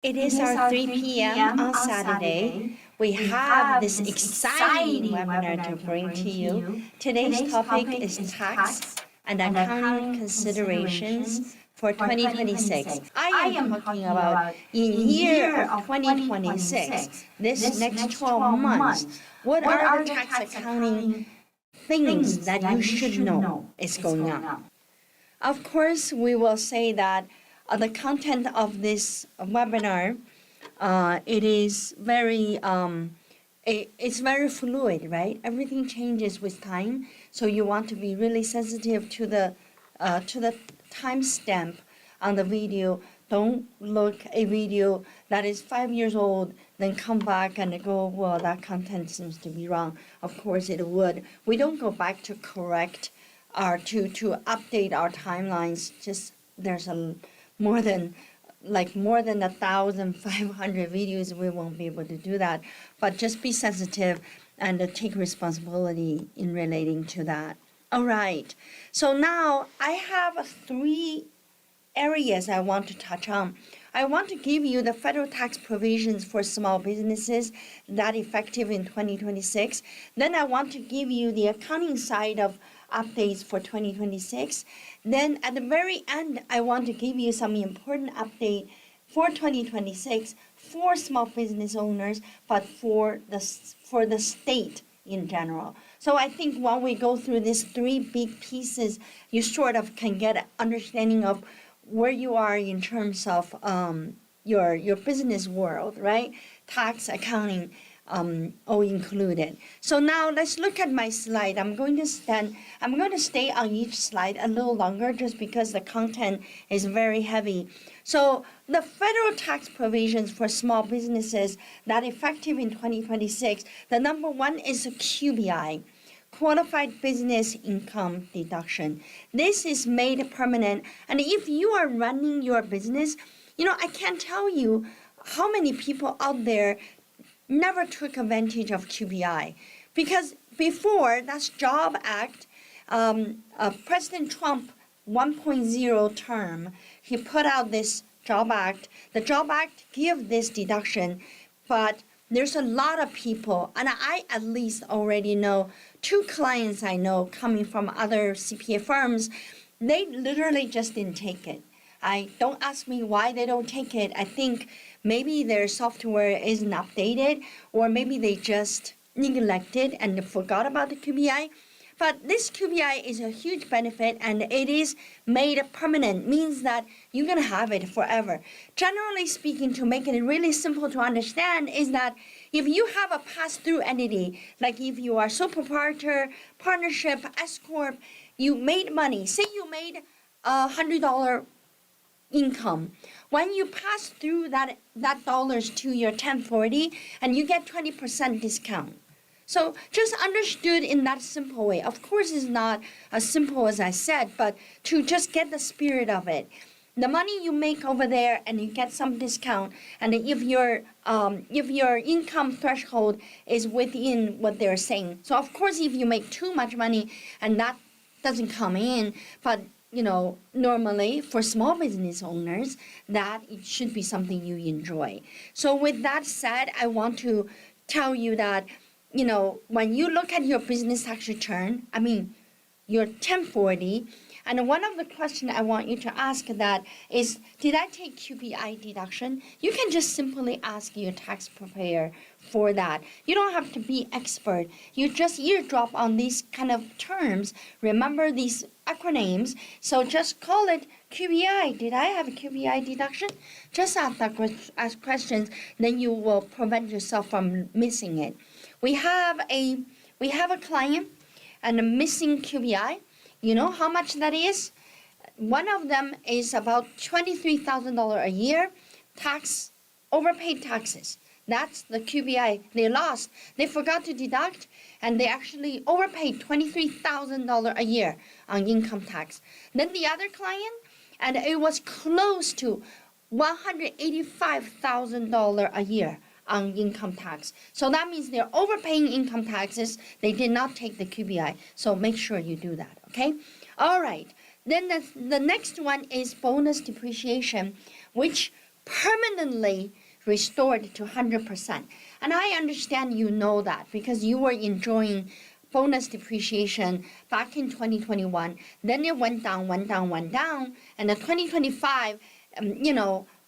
It is our 3 p.m. on Saturday. We have this exciting webinar to bring to you. Today's topic is tax and accounting considerations for 2026. I am talking about in year of 2026, this next 12 months, what are the tax accounting things that you should know is going on. Of course, we will say that the content of this webinar, it's very fluid, right? Everything changes with time, so you want to be really sensitive to the timestamp on the video. Don't look a video that is 5 years old, then come back and go, well, that content seems to be wrong. Of course, it would. We don't go back to correct to update our timelines. Just there's more than 1,500 videos. We won't be able to do that, but just be sensitive and take responsibility in relating to that. All right, so now I have 3 areas I want to touch on. I want to give you the federal tax provisions for small businesses that effective in 2026. Then I want to give you the accounting side of updates for 2026. Then at the very end, I want to give you some important update for 2026 for small business owners, but for the state in general. So I think when we go through these 3 big pieces, you sort of can get an understanding of where you are in terms of your business world, right? Tax, accounting, all included. So now let's look at my slide. I'm going to stay on each slide a little longer just because the content is very heavy. So the federal tax provisions for small businesses that effective in 2026, the number 1 is a QBI, Qualified Business Income Deduction. This is made permanent, and if you are running your business, I can't tell you how many people out there never took advantage of QBI, because before that's Job Act, President Trump 1.0 term, he put out this Job Act. The Job Act give this deduction, but there's a lot of people, and I at least already know 2 clients I know coming from other CPA firms, they literally just didn't take it. Don't ask me why they don't take it. I think maybe their software isn't updated, or maybe they just neglected and forgot about the QBI. But this QBI is a huge benefit, and it is made permanent, means that you're going to have it forever. Generally speaking, to make it really simple to understand, is that if you have a pass-through entity, like if you are sole proprietor, partnership, S-corp, you made money. Say you made $100 income. When you pass through that dollars to your 1040, and you get 20% discount. So just understood in that simple way. Of course, it's not as simple as I said, but to just get the spirit of it. The money you make over there, and you get some discount, and if your income threshold is within what they're saying. So of course, if you make too much money and that doesn't come in, but normally for small business owners, that it should be something you enjoy. So with that said, I want to tell you that, when you look at your business tax return, your 1040, and one of the questions I want you to ask that is, did I take QBI deduction? You can just simply ask your tax preparer for that. You don't have to be expert. You just eardrop on these kind of terms. Remember these acronyms. So just call it QBI. Did I have a QBI deduction? Just ask questions. Then you will prevent yourself from missing it. We have a client and a missing QBI. You know how much that is? One of them is about $23,000 a year, overpaid taxes. That's the QBI they lost. They forgot to deduct, and they actually overpaid $23,000 a year on income tax. Then the other client, and it was close to $185,000 a year on income tax. So that means they're overpaying income taxes. They did not take the QBI. So make sure you do that, okay? All right. Then the next one is bonus depreciation, which permanently restored to 100%. And I understand you know that because you were enjoying bonus depreciation back in 2021. Then it went down, and in 2025,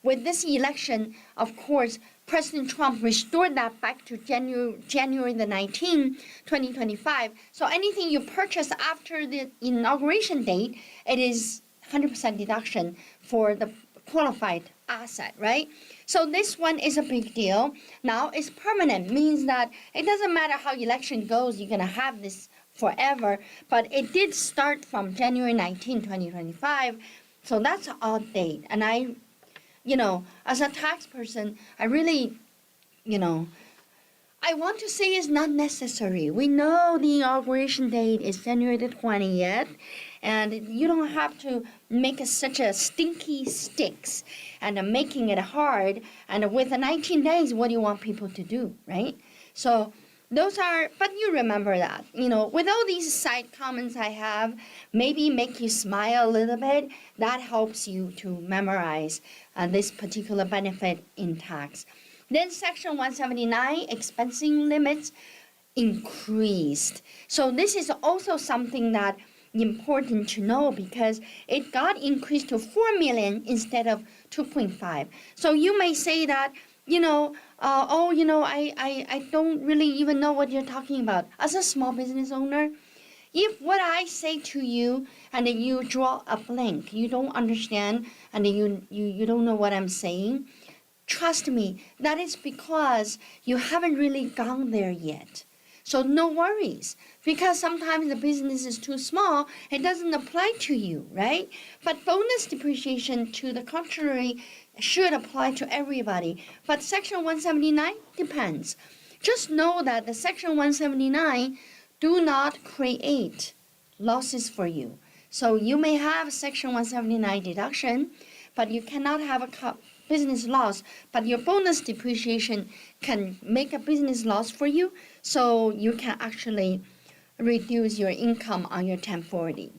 with this election, of course, President Trump restored that back to January the 19th, 2025. So anything you purchase after the inauguration date, it is 100% deduction for the qualified asset, right? So this one is a big deal. Now it's permanent, means that it doesn't matter how election goes, you're going to have this forever. But it did start from January 19, 2025. So that's an odd date. And I, as a tax person, I really, I want to say it's not necessary. We know the inauguration date is January the 20th, and you don't have to make such a stinky sticks and making it hard. And with the 19 days, what do you want people to do, right? So those are, but you remember that, with all these side comments I have, maybe make you smile a little bit. That helps you to memorize this particular benefit in tax. Then Section 179, expensing limits increased. So this is also something that important to know because it got increased to 4 million instead of 2.5. So you may say that, I don't really even know what you're talking about. As a small business owner, if what I say to you and you draw a blank, you don't understand and you don't know what I'm saying, trust me, that is because you haven't really gone there yet. So no worries, because sometimes the business is too small, it doesn't apply to you, right? But bonus depreciation, to the contrary, should apply to everybody. But Section 179 depends. Just know that the Section 179 do not create losses for you. So you may have Section 179 deduction, but you cannot have a business loss, but your bonus depreciation can make a business loss for you, so you can actually reduce your income on your 1040.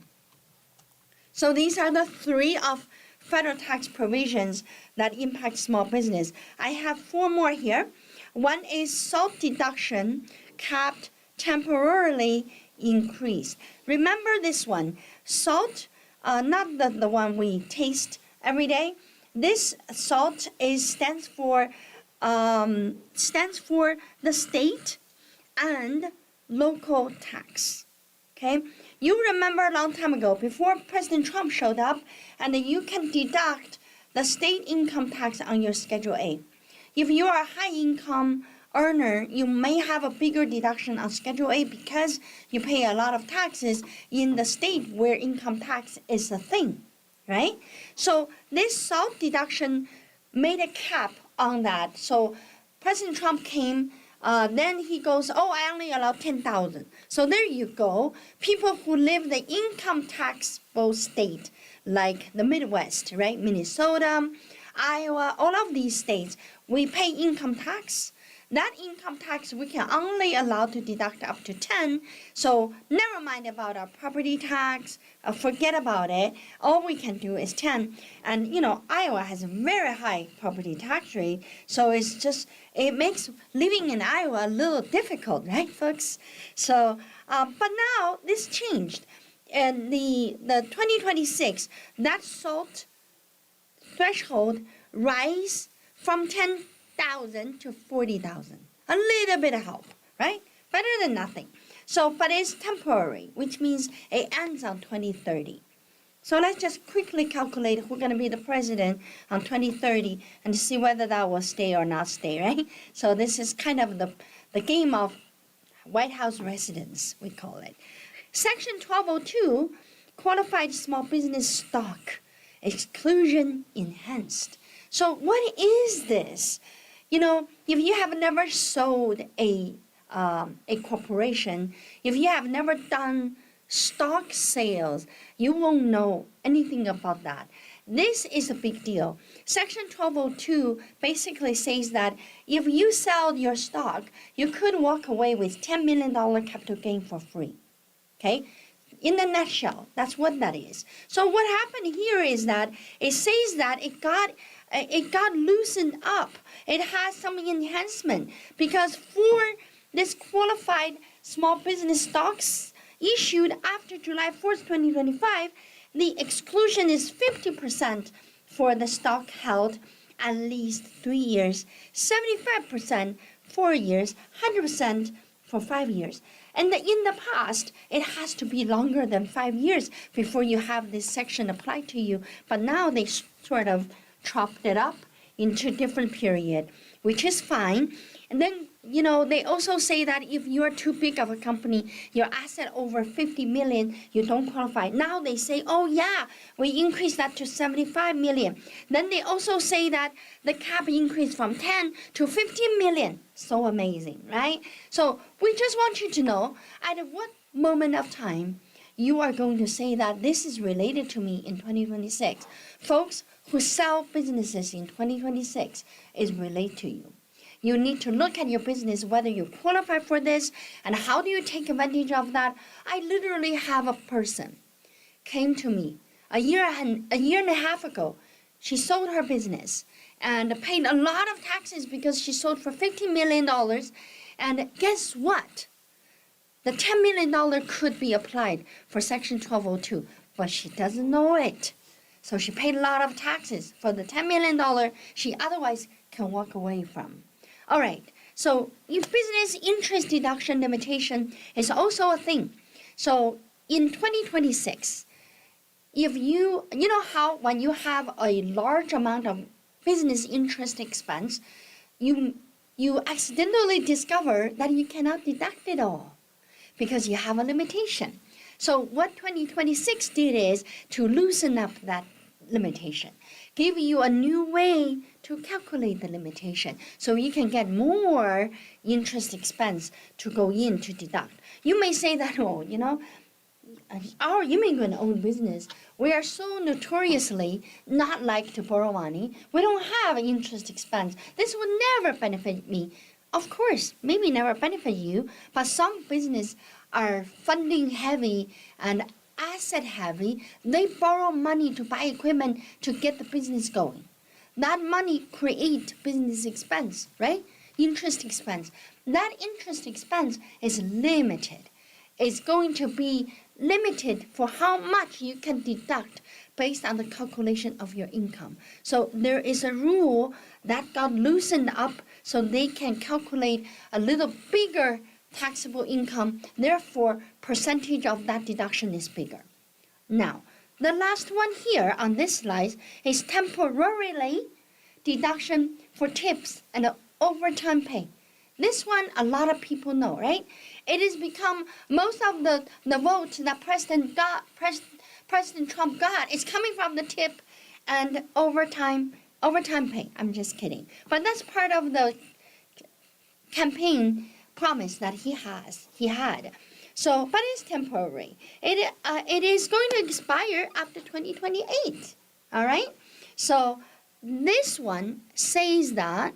So these are the three of federal tax provisions that impact small business. I have four more here. One is SALT deduction capped temporarily increased. Remember this one, SALT, not the one we taste every day. This SALT stands for the state and local tax. Okay, you remember a long time ago, before President Trump showed up, and you can deduct the state income tax on your Schedule A. If you are a high income earner, you may have a bigger deduction on Schedule A because you pay a lot of taxes in the state where income tax is a thing, right? So this SALT deduction made a cap on that. So President Trump came, then he goes, I only allow 10,000. So there you go. People who live the income taxable state, like the Midwest, right? Minnesota, Iowa, all of these states, we pay income tax. That income tax we can only allow to deduct up to 10. So never mind about our property tax. Forget about it. All we can do is 10. And Iowa has a very high property tax rate. So it makes living in Iowa a little difficult, right, folks? So, but now this changed. And the 2026, that SALT threshold rise from 10,000 to 40,000. A little bit of help, right? Better than nothing. So, but it's temporary, which means it ends on 2030. So let's just quickly calculate who's going to be the president on 2030 and see whether that will stay or not stay, right? So this is kind of the game of White House residence, we call it. Section 1202, qualified small business stock, exclusion enhanced. So what is this? If you have never sold a corporation, if you have never done stock sales, you won't know anything about that. This is a big deal. Section 1202 basically says that if you sell your stock, you could walk away with $10 million capital gain for free. Okay? In a nutshell, that's what that is. So what happened here is that it says that it got it got loosened up. It has some enhancement because for this qualified small business stocks issued after July 4th, 2025, the exclusion is 50% for the stock held at least 3 years, 75% 4 years, 100% for 5 years. And in the past, it has to be longer than 5 years before you have this section applied to you. But now they sort of chopped it up into different period, which is fine. And then, they also say that if you're too big of a company, your asset over 50 million, you don't qualify. Now they say, oh yeah, we increased that to 75 million. Then they also say that the cap increased from 10 to 15 million. So amazing, right? So we just want you to know at what moment of time you are going to say that this is related to me in 2026. Folks who sell businesses in 2026 is related to you. You need to look at your business, whether you qualify for this, and how do you take advantage of that. I literally have a person came to me a year and a half ago. She sold her business and paid a lot of taxes because she sold for $15 million. And guess what? The $10 million could be applied for Section 1202, but she doesn't know it. So she paid a lot of taxes for the $10 million she otherwise can walk away from. All right, so if business interest deduction limitation is also a thing. So in 2026, if you know how when you have a large amount of business interest expense, you accidentally discover that you cannot deduct it all because you have a limitation. So what 2026 did is to loosen up that limitation, give you a new way to calculate the limitation so you can get more interest expense to go in to deduct. You may say that, our immigrant-owned business, we are so notoriously not like to borrow money. We don't have interest expense. This would never benefit me. Of course, maybe never benefit you, but some business are funding heavy and asset heavy. They borrow money to buy equipment to get the business going. That money creates business expense, right? Interest expense. That interest expense is limited. It's going to be limited for how much you can deduct based on the calculation of your income. So there is a rule that got loosened up so they can calculate a little bigger taxable income. Therefore, percentage of that deduction is bigger. Now, the last one here on this slide is temporarily deduction for tips and overtime pay. This one a lot of people know, right? It has become most of the vote that President Trump got is coming from the tip and overtime pay. I'm just kidding. But that's part of the campaign promise that he had. So, but it's temporary. It is going to expire after 2028. All right? So this one says that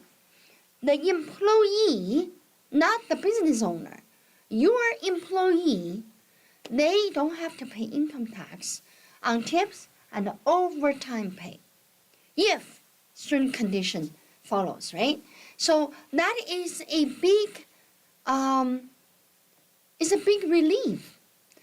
the employee, not the business owner, your employee, they don't have to pay income tax on tips and overtime pay if certain condition follows, right? So that is a big relief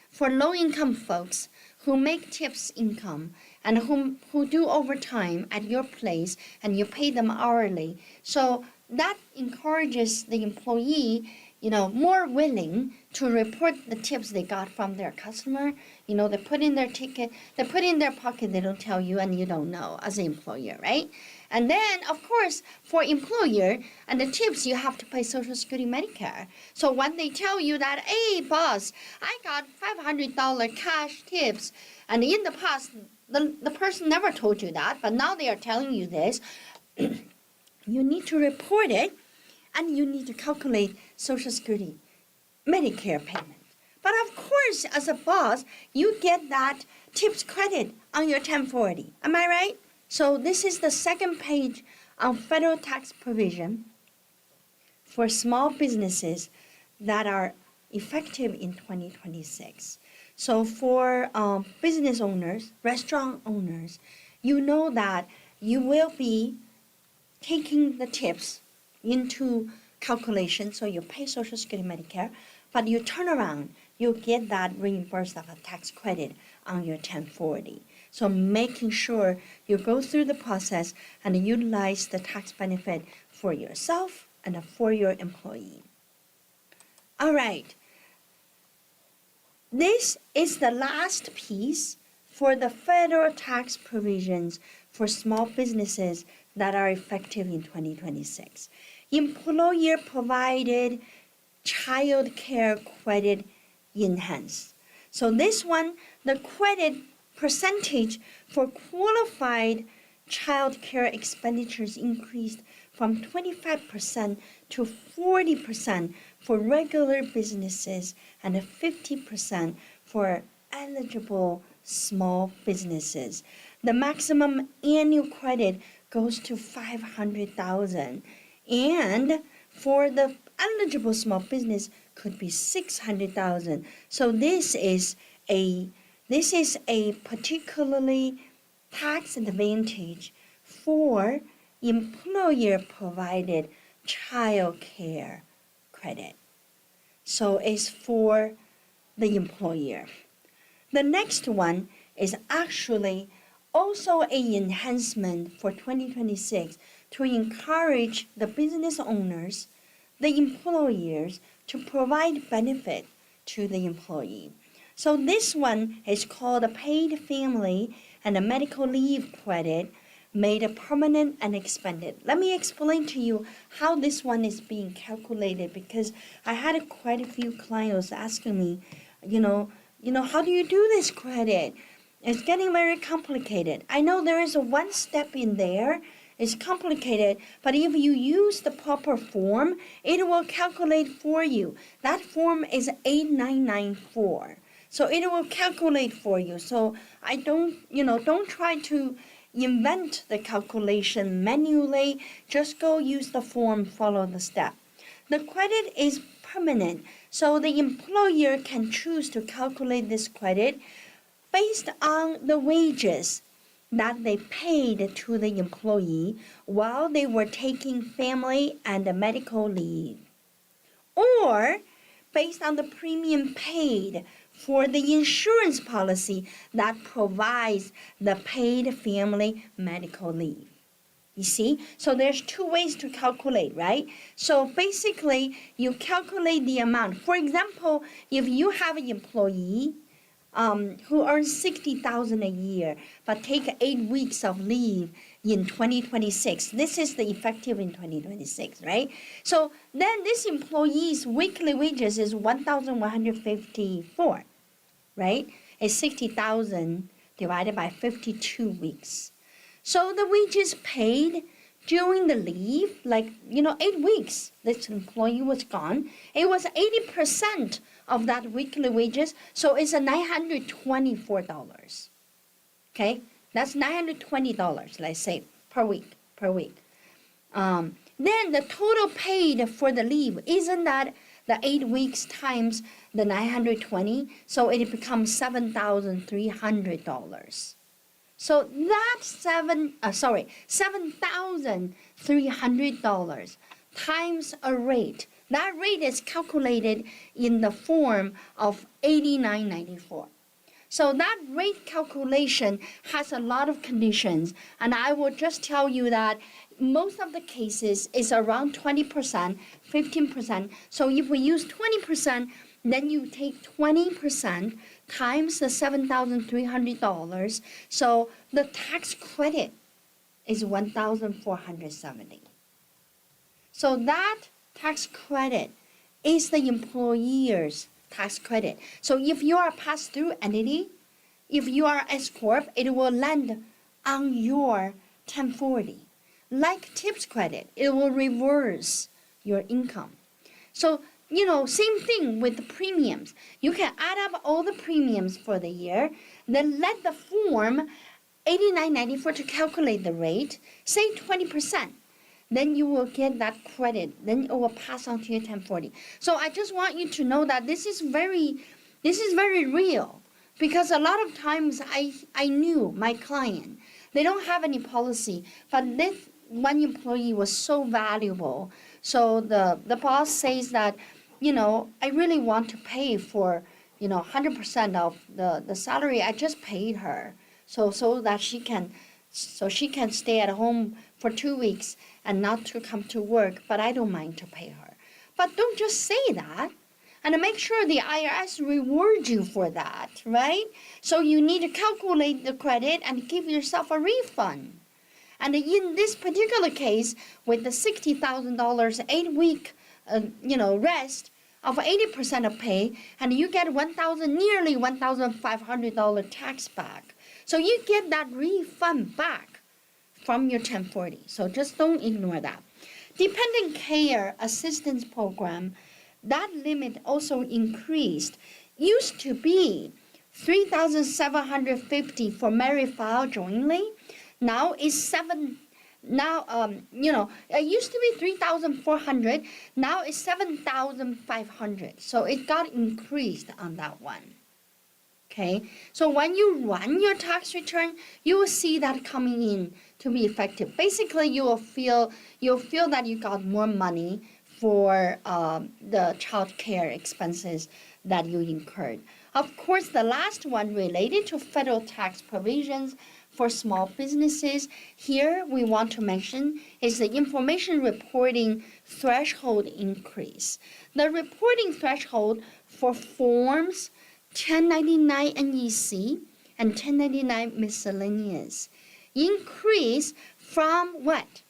for low-income folks who make tips income and who do overtime at your place and you pay them hourly. So that encourages the employee, more willing to report the tips they got from their customer. They put in their ticket, they put in their pocket, they don't tell you and you don't know as an employer, right? And then, of course, for employer and the tips, you have to pay Social Security, Medicare. So when they tell you that, hey, boss, I got $500 cash tips, and in the past, the person never told you that, but now they are telling you this, you need to report it, and you need to calculate Social Security, Medicare payment. But of course, as a boss, you get that tips credit on your 1040. Am I right? So this is the second page on federal tax provision for small businesses that are effective in 2026. So for business owners, restaurant owners, you know that you will be taking the tips into calculation, so you pay Social Security, Medicare, but you turn around, you get that reimbursed of a tax credit on your 1040. So making sure you go through the process and utilize the tax benefit for yourself and for your employee. All right. This is the last piece for the federal tax provisions for small businesses that are effective in 2026. Employer provided child care credit enhanced. So this one, the credit percentage for qualified child care expenditures increased from 25% to 40% for regular businesses and 50% for eligible small businesses. The maximum annual credit goes to $500,000, and for the eligible small business could be $600,000. So this is a particularly tax advantage for employer provided child care credit. So it's for the employer. The next one is actually also an enhancement for 2026 to encourage the business owners, the employers, to provide benefit to the employee. So this one is called a paid family and a medical leave credit made permanent and expanded. Let me explain to you how this one is being calculated, because I had quite a few clients asking me, how do you do this credit? It's getting very complicated. I know there is one step in there. It's complicated, but if you use the proper form, it will calculate for you. That form is 8994. So it will calculate for you. So I don't try to invent the calculation manually. Just go use the form, follow the step. The credit is permanent, so the employer can choose to calculate this credit based on the wages that they paid to the employee while they were taking family and medical leave, or based on the premium paid for the insurance policy that provides the paid family medical leave. You see? So there's two ways to calculate, right? So basically, you calculate the amount. For example, if you have an employee who earns $60,000 a year, but take 8 weeks of leave in 2026. This is the effective in 2026, right? So then this employee's weekly wages is $1,154, right? It's 60,000 divided by 52 weeks. So the wages paid during the leave, 8 weeks, this employee was gone. It was 80% of that weekly wages, so it's a $924. Okay, that's $920, let's say, per week. Then the total paid for the leave, isn't that the 8 weeks times the 920? So it becomes $7,300. So that's $7,300 times a rate. That rate is calculated in the form of 8994. So that rate calculation has a lot of conditions, and I will just tell you that most of the cases is around 20%, 15%. So if we use 20%, then you take 20% times the $7,300. So the tax credit is $1,470. So that tax credit is the employer's tax credit. So if you are a pass-through entity, if you are S Corp, it will land on your 1040. Like tips credit, it will reverse your income. So, same thing with the premiums. You can add up all the premiums for the year, then let the form 8994 to calculate the rate, say 20%. Then you will get that credit. Then it will pass on to your 1040. So I just want you to know that this is very real, because a lot of times I knew my client They don't have any policy, but this one employee was so valuable. So the boss says that, I really want to pay for, 100% of the salary I just paid her. So that she can stay at home for 2 weeks and not to come to work, but I don't mind to pay her. But don't just say that. And make sure the IRS rewards you for that, right? So you need to calculate the credit and give yourself a refund. And in this particular case, with the $60,000 8-week, rest of 80% of pay, and you get nearly $1,500 tax back. So you get that refund back from your 1040. So just don't ignore that. Dependent care assistance program, that limit also increased. Used to be $3,750 for married file jointly. Now it's it used to be $3,400. Now it's $7,500. So it got increased on that one. Okay, so when you run your tax return, you will see that coming in to be effective. Basically, you'll feel that you got more money for the child care expenses that you incurred. Of course, the last one related to federal tax provisions for small businesses. Here we want to mention is the information reporting threshold increase. The reporting threshold for forms 1099 NEC and 1099 miscellaneous increase from what?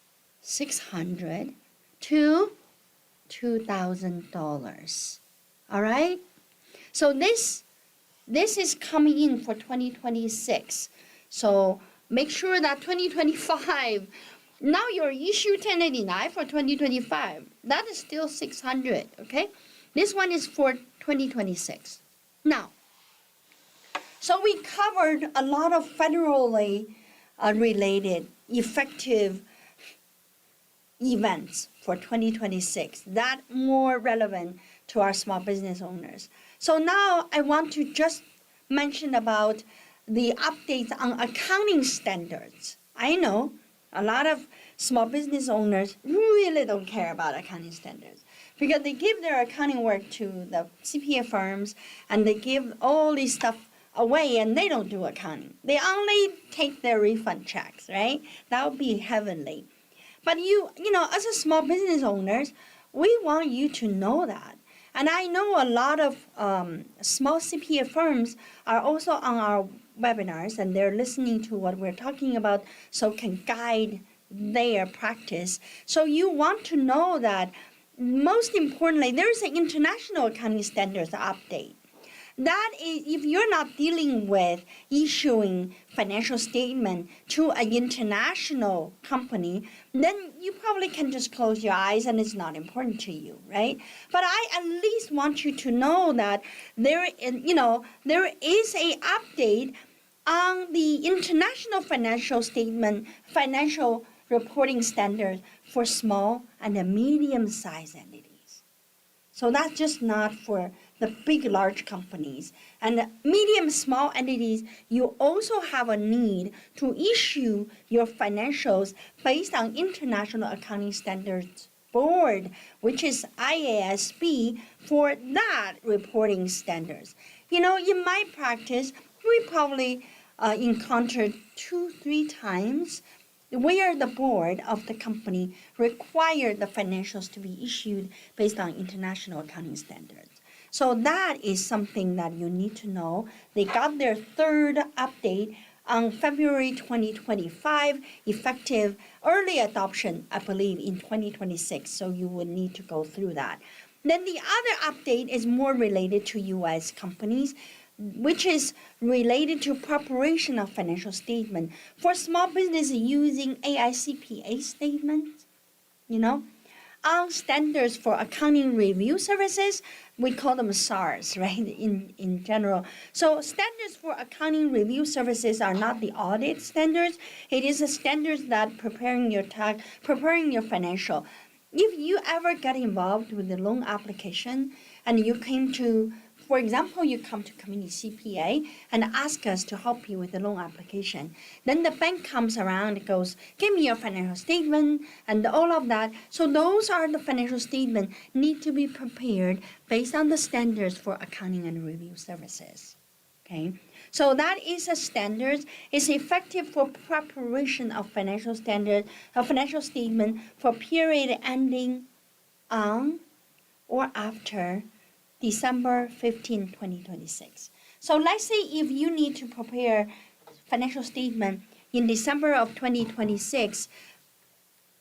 $600 to $2,000. All right? So this is coming in for 2026. So make sure that 2025, now your issue 1099 for 2025, that is still $600, okay? This one is for 2026. Now, so we covered a lot of federally related effective events for 2026 that more relevant to our small business owners. So now I want to just mention about the updates on accounting standards. I know a lot of small business owners really don't care about accounting standards because they give their accounting work to the CPA firms and they give all this stuff away and they don't do accounting. They only take their refund checks, right? That would be heavenly. But as a small business owners, we want you to know that. And I know a lot of small CPA firms are also on our webinars and they're listening to what we're talking about so can guide their practice. So you want to know that most importantly, there is an international accounting standards update. That is, if you're not dealing with issuing financial statement to an international company, then you probably can just close your eyes and it's not important to you, right? But I at least want you to know that there is a update on the international financial statement, financial reporting standards for small and medium-sized entities. So that's just not for the big, large companies. And medium, small entities, you also have a need to issue your financials based on International Accounting Standards Board, which is IASB, for that reporting standards. In my practice, we probably encountered 2-3 times where the board of the company required the financials to be issued based on International Accounting Standards. So that is something that you need to know. They got their third update on February 2025, effective early adoption, I believe, in 2026. So you will need to go through that. Then the other update is more related to U.S. companies, which is related to preparation of financial statement for small business using AICPA statements, on standards for accounting review services. We call them SARS, right, in general. So standards for accounting review services are not the audit standards. It is the standards that preparing your financial. If you ever get involved with the loan application and you came to for example, you come to community CPA and ask us to help you with the loan application. Then the bank comes around and goes, give me your financial statement and all of that. So those are the financial statements need to be prepared based on the standards for accounting and review services. Okay, so that is a standard. It's effective for preparation of financial statement for period ending on or after December 15, 2026. So let's say if you need to prepare financial statement in December of 2026,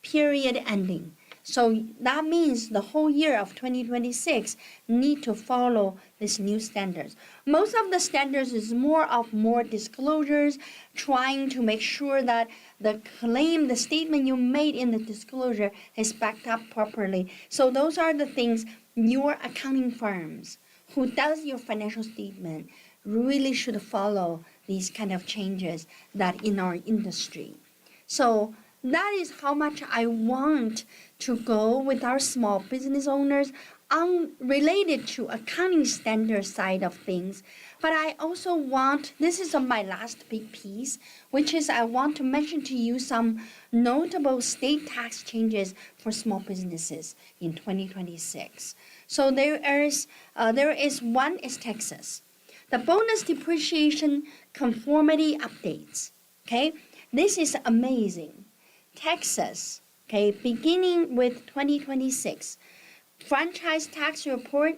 period ending. So that means the whole year of 2026 need to follow these new standards. Most of the standards is more disclosures, trying to make sure that the claim, the statement you made in the disclosure is backed up properly. So those are the things your accounting firms who does your financial statement really should follow these kind of changes that in our industry. So that is how much I want to go with our small business owners on related to accounting standard side of things. But I also want, this is my last big piece, which is I want to mention to you some notable state tax changes for small businesses in 2026. So there is one is Texas. The bonus depreciation conformity updates. Okay, this is amazing. Texas, okay, beginning with 2026, franchise tax report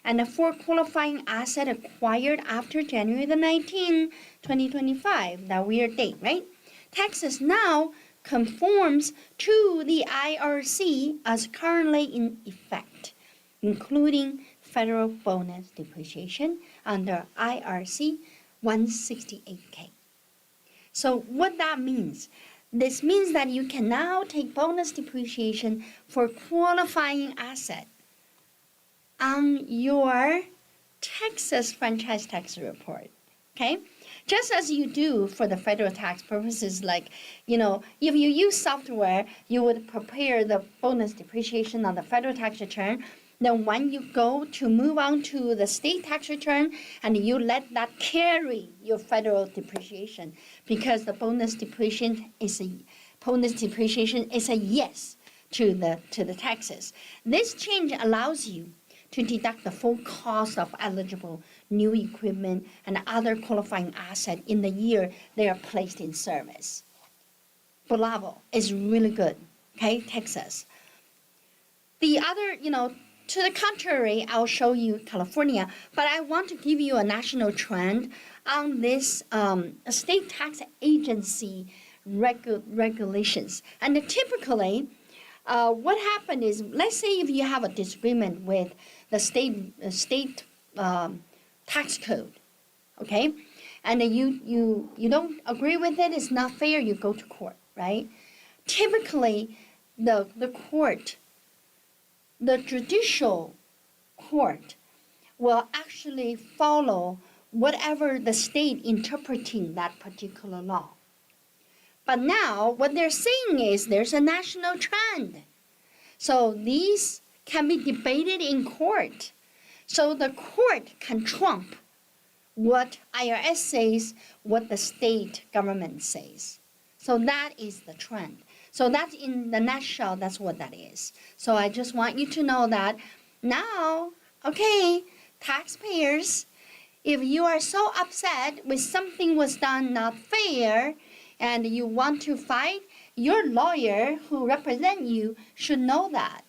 and for qualifying asset acquired after January the 19th, 2025, that weird date, right? Texas now conforms to the IRC as currently in effect, including federal bonus depreciation under IRC 168K. So what that means, this means that you can now take bonus depreciation for qualifying asset on your Texas franchise tax report, okay? Just as you do for the federal tax purposes, like, if you use software, you would prepare the bonus depreciation on the federal tax return. Then when you go to move on to the state tax return, and you let that carry your federal depreciation, because the bonus depreciation is a yes to the taxes. This change allows you to deduct the full cost of eligible new equipment and other qualifying asset in the year they are placed in service. Bravo, it's really good, okay, Texas. The other, to the contrary, I'll show you California, but I want to give you a national trend on this state tax agency regulations. And typically, what happened is, let's say if you have a disagreement with the state tax code, okay, and you don't agree with it, it's not fair, you go to court, right? Typically, the court, the judicial court, will actually follow whatever the state interpreting that particular law. But now what they're saying is there's a national trend. So these can be debated in court. So the court can trump what IRS says, what the state government says. So that is the trend. So that's in the nutshell, that's what that is. So I just want you to know that now, okay, taxpayers, if you are so upset with something was done not fair and you want to fight, your lawyer who represent you should know that.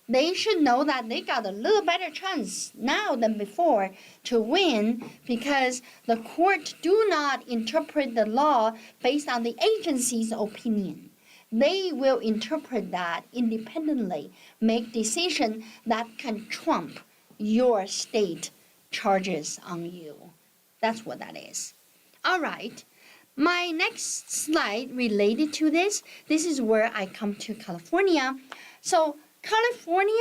They should know that they got a little better chance now than before to win, because the court do not interpret the law based on the agency's opinion. They will interpret that independently, make decision that can trump your state charges on you. That's what that is. All right. My next slide related to this is where I come to California. So California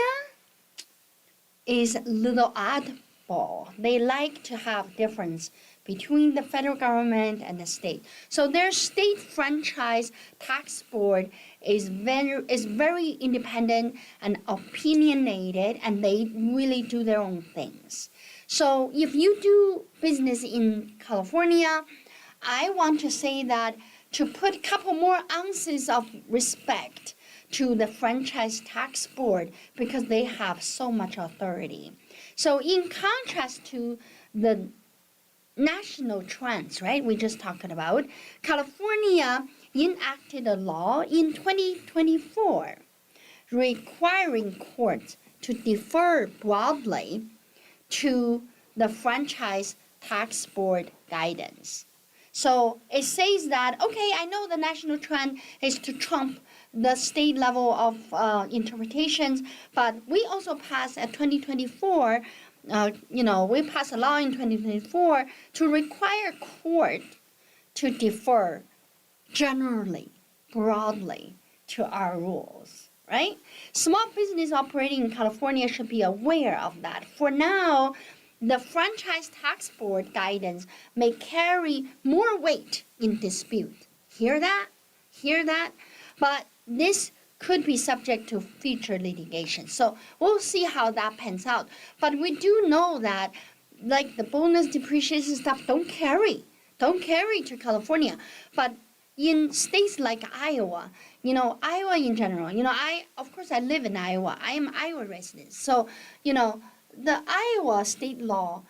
is a little oddball. They like to have difference between the federal government and the state. So their state franchise tax board is very independent and opinionated, and they really do their own things. So if you do business in California, I want to say that to put a couple more ounces of respect to the franchise tax board because they have so much authority. So in contrast to the national trends, right, we just talked about, California enacted a law in 2024 requiring courts to defer broadly to the franchise tax board guidance. So it says that, okay, I know the national trend is to trump the state level of interpretations, but we also passed at 2024, we passed a law in 2024 to require court to defer generally, broadly to our rules, right? Small business operating in California should be aware of that. For now, the franchise tax board guidance may carry more weight in dispute. Hear that? Hear that? But this could be subject to future litigation. So we'll see how that pans out. But we do know that like the bonus depreciation stuff don't carry to California. But in states like Iowa, Iowa in general, of course I live in Iowa. I am Iowa resident. So, the Iowa state law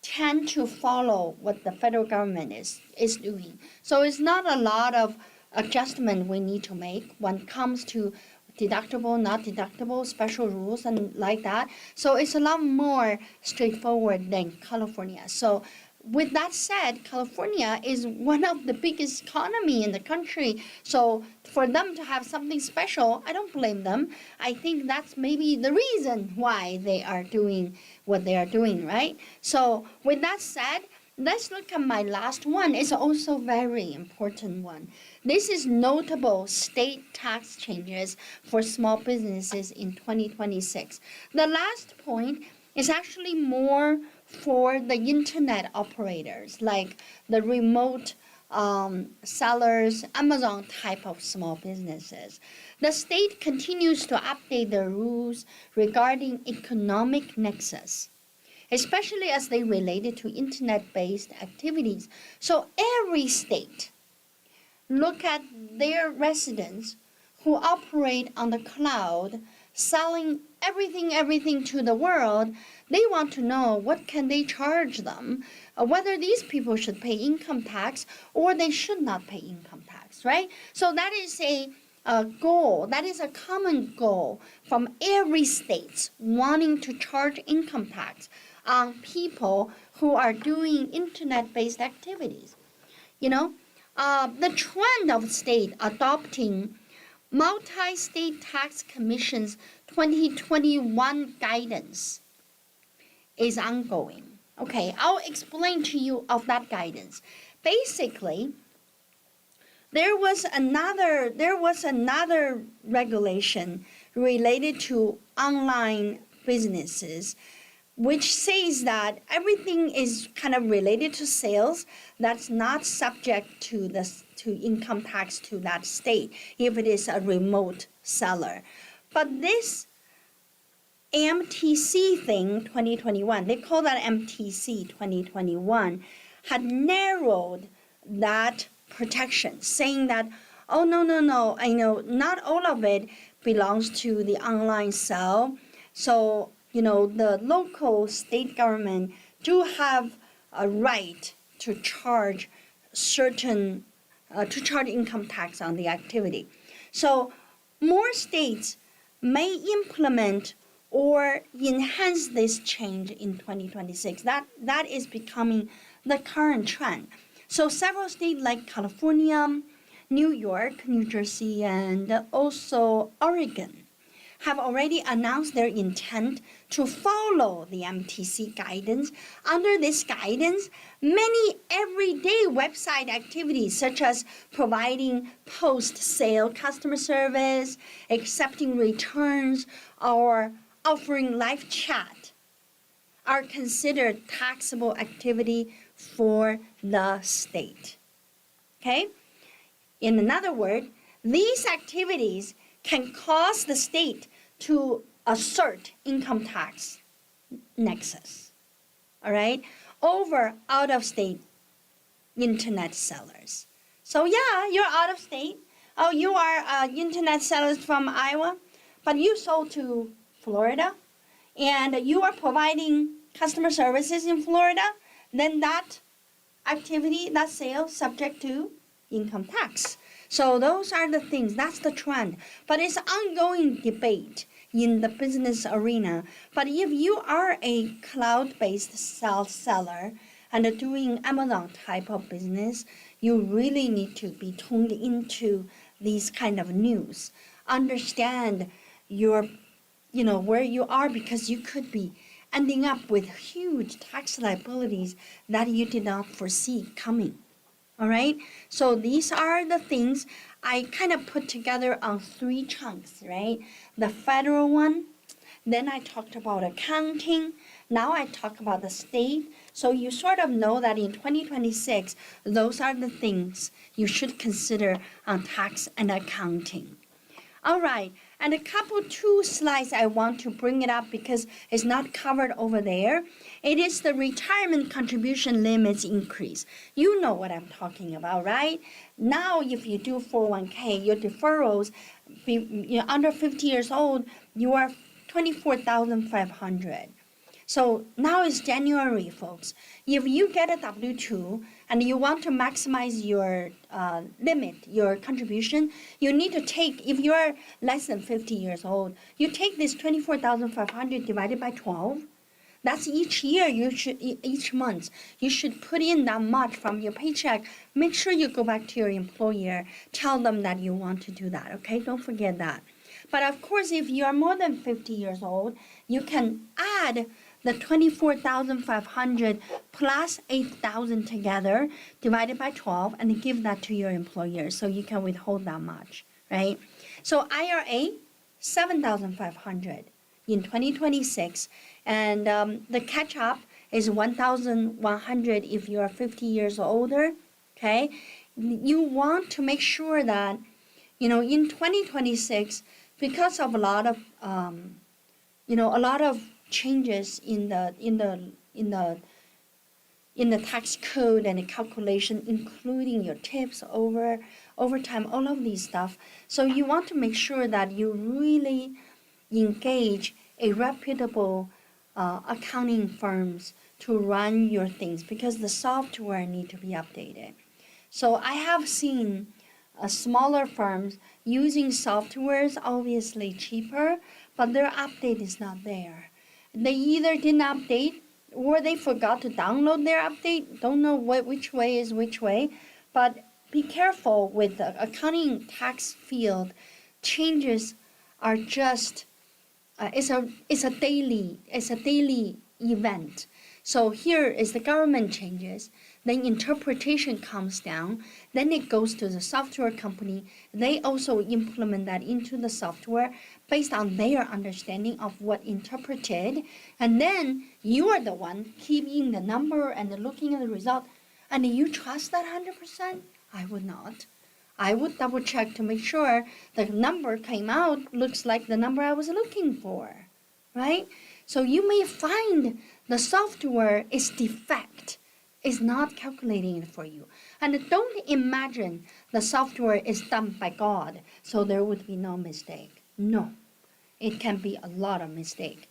tend to follow what the federal government is doing. So it's not a lot of adjustment we need to make when it comes to deductible, not deductible, special rules and like that. So it's a lot more straightforward than California. So with that said, California is one of the biggest economy in the country. So for them to have something special, I don't blame them. I think that's maybe the reason why they are doing what they are doing, right? So with that said, let's look at my last one. It's also very important one. This is notable state tax changes for small businesses in 2026. The last point is actually more for the internet operators, like the remote sellers, Amazon type of small businesses. The state continues to update the rules regarding economic nexus, especially as they related to internet-based activities. So every state look at their residents who operate on the cloud, selling everything to the world. They want to know what can they charge them, whether these people should pay income tax or they should not pay income tax, right? So that is a goal, that is a common goal from every state wanting to charge income tax on people who are doing internet-based activities. The trend of state adopting Multi-State Tax Commission's 2021 guidance is ongoing. Okay, I'll explain to you of that guidance. Basically, there was another regulation related to online businesses, which says that everything is kind of related to sales that's not subject to income tax to that state if it is a remote seller. But this MTC thing 2021, they call that MTC 2021, had narrowed that protection, saying that, oh, no, I know not all of it belongs to the online sale. So, the local state government do have a right to charge income tax on the activity. So more states may implement or enhance this change in 2026. That is becoming the current trend. So several states like California, New York, New Jersey, and also Oregon have already announced their intent to follow the MTC guidance. Under this guidance, many everyday website activities such as providing post-sale customer service, accepting returns, or offering live chat are considered taxable activity for the state. Okay? In other words, these activities can cause the state to assert income tax nexus. all right, over out-of-state internet sellers. So yeah, you're out of state. Oh, you are internet sellers from Iowa, but you sold to Florida, and you are providing customer services in Florida, then that activity, that sale, subject to income tax. So those are the things, that's the trend. But it's ongoing debate in the business arena. But if you are a cloud-based seller and doing Amazon type of business, you really need to be tuned into these kind of news. Understand your, where you are, because you could be ending up with huge tax liabilities that you did not foresee coming. All right? So these are the things I kind of put together on 3 chunks, right? The federal one, then I talked about accounting, now I talk about the state. So you sort of know that in 2026, those are the things you should consider on tax and accounting. All right, and a couple 2 slides I want to bring it up because it's not covered over there. It is the retirement contribution limits increase. You know what I'm talking about, right? Now, if you do 401k, your deferrals, you're under 50 years old, you are 24,500. So now it's January, folks. If you get a W-2 and you want to maximize your limit, your contribution, you need to take, if you are less than 50 years old, you take this 24,500 divided by 12. That's each year, each month, you should put in that much from your paycheck. Make sure you go back to your employer, tell them that you want to do that, okay? Don't forget that. But of course, if you are more than 50 years old, you can add the 24,500 plus 8,000 together, divided by 12, and give that to your employer so you can withhold that much, right? So IRA, 7,500 in 2026, and the catch-up is 1,100 if you are 50 years or older, okay? You want to make sure that, in 2026, because of a lot of changes in the tax code and the calculation, including your tips, overtime, all of these stuff. So you want to make sure that you really engage a reputable accounting firms to run your things, because the software need to be updated. So I have seen smaller firms using softwares, obviously cheaper, but their update is not there. They either didn't update or they forgot to download their update. Don't know which way is which way, but be careful with the accounting tax field. Changes are just it's a daily event. So here is the government changes, then interpretation comes down, then it goes to the software company. They also implement that into the software based on their understanding of what interpreted, and then you are the one keeping the number and looking at the result. And you trust that 100%? I would not. I would double check to make sure the number came out looks like the number I was looking for, right? So you may find the software is defect, is not calculating it for you. And don't imagine the software is done by God, so there would be no mistake. No, it can be a lot of mistake.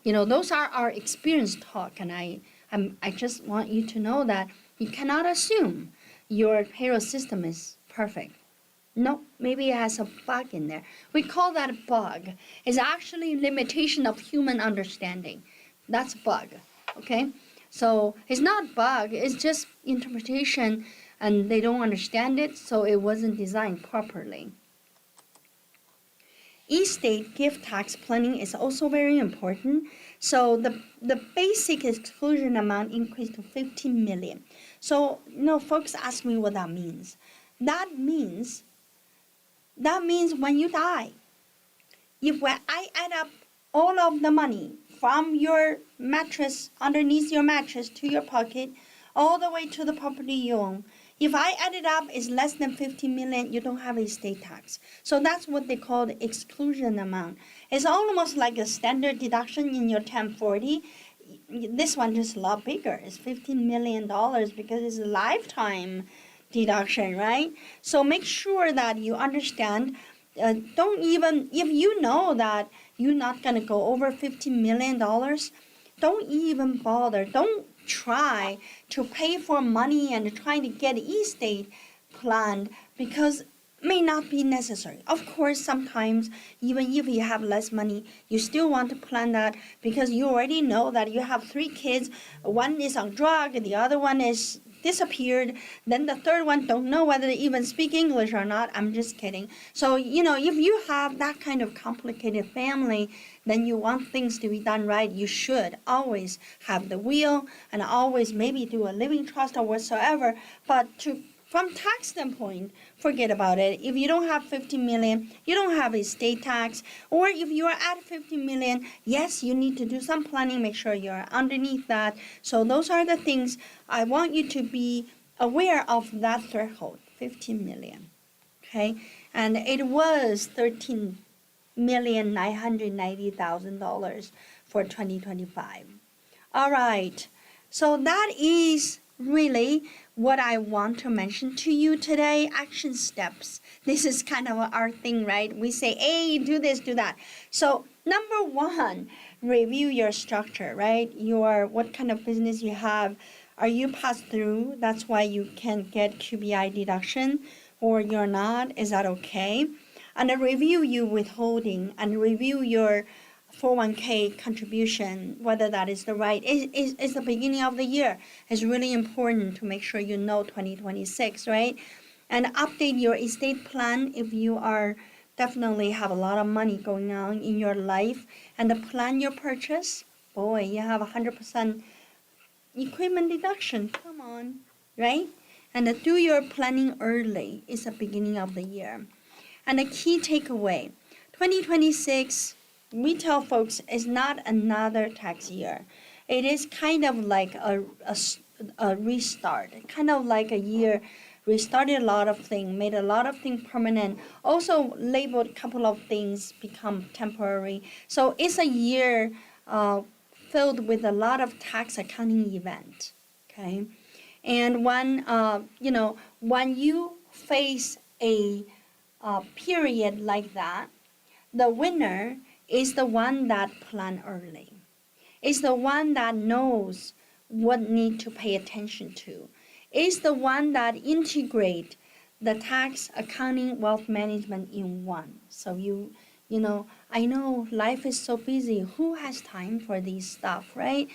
Those are our experience talk, and I just want you to know that you cannot assume your payroll system is perfect. No, maybe it has a bug in there. We call that a bug. It's actually limitation of human understanding. That's a bug, okay? So it's not bug, it's just interpretation, and they don't understand it, so it wasn't designed properly. E-state gift tax planning is also very important. So the basic exclusion amount increased to 15 million. So, folks ask me what that means. That means when you die, if I add up all of the money from your mattress, underneath your mattress, to your pocket, all the way to the property you own, if I add it up, it's less than 15 million, you don't have a state tax. So that's what they call the exclusion amount. It's almost like a standard deduction in your 1040. this one is a lot bigger. It's $15 million because it's a lifetime deduction, right? So make sure that you understand. Don't even, if you know that you're not going to go over $15 million, don't even bother. Don't try to pay for money and trying to get estate planned because may not be necessary. Of course, sometimes even if you have less money, you still want to plan that because you already know that you have 3 kids. One is on drug, the other one is disappeared. Then the third one don't know whether they even speak English or not. I'm just kidding. So, if you have that kind of complicated family, then you want things to be done right, you should always have the will and always maybe do a living trust or whatsoever. But from tax standpoint, forget about it. If you don't have 50 million, you don't have estate tax. Or if you are at 50 million, yes, you need to do some planning, make sure you're underneath that. So those are the things I want you to be aware of, that threshold, 15 million. Okay? And it was $13,990,000 for 2025. All right. So that is really what I want to mention to you today. Action steps. This is kind of our thing, right? We say, hey, do this, do that. So number 1, review your structure, right? What kind of business you have. Are you passed through? That's why you can get QBI deduction, or you're not. Is that okay? And review your withholding and review your 401k contribution, whether that is the right. It's the beginning of the year. It's really important to make sure you know 2026, right? And update your estate plan if you are definitely have a lot of money going on in your life. And plan your purchase. Boy, you have 100% equipment deduction. Come on, right? And do your planning early. It's the beginning of the year. And the key takeaway, 2026, we tell folks, is not another tax year. It is kind of like a restart, kind of like a year, restarted a lot of things, made a lot of things permanent, also labeled a couple of things become temporary. So it's a year filled with a lot of tax accounting events, okay? And when you face a period like that, the winner is the one that plan early. It's the one that knows what need to pay attention to. It's the one that integrate the tax, accounting, wealth management in one. So I know life is so busy. Who has time for these stuff, right?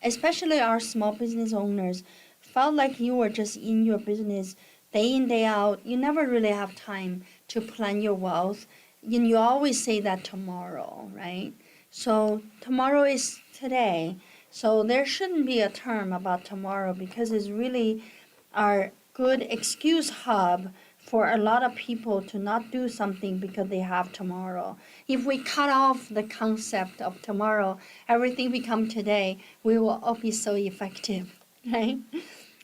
Especially our small business owners felt like you were just in your business day in, day out. You never really have time to plan your wealth. You always say that tomorrow, right? So tomorrow is today. So there shouldn't be a term about tomorrow because it's really our good excuse hub for a lot of people to not do something because they have tomorrow. If we cut off the concept of tomorrow, everything become today, we will all be so effective, right?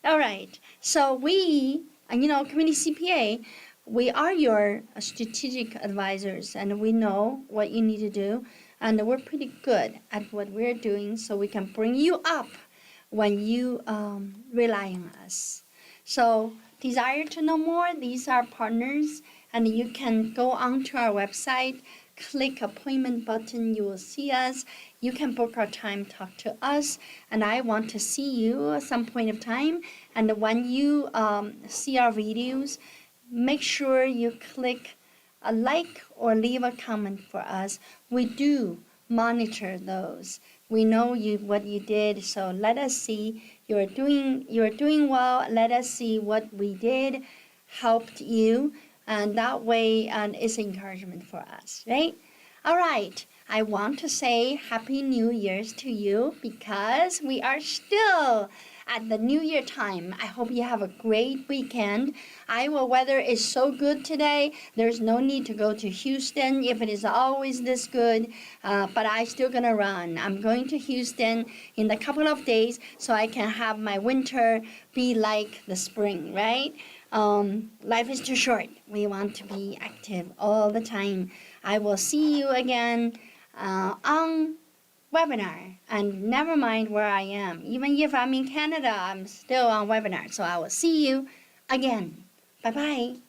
All right. So we, Community CPA, we are your strategic advisors, and we know what you need to do, and we're pretty good at what we're doing, so we can bring you up when you rely on us. So, desire to know more? These are partners, and you can go onto our website, click appointment button, you will see us. You can book our time, talk to us, and I want to see you at some point of time. And when you see our videos, make sure you click a like or leave a comment for us. We do monitor those. We know what you did, so let us see you're doing well. Let us see what we did helped you, and that way it's encouragement for us, right? All right. I want to say Happy New Year's to you because we are still at the New Year time. I hope you have a great weekend. Iowa weather is so good today. There's no need to go to Houston if it is always this good, but I'm still going to run. I'm going to Houston in a couple of days so I can have my winter be like the spring, right? Life is too short. We want to be active all the time. I will see you again on webinar. And never mind where I am. Even if I'm in Canada, I'm still on webinar. So I will see you again. Bye-bye.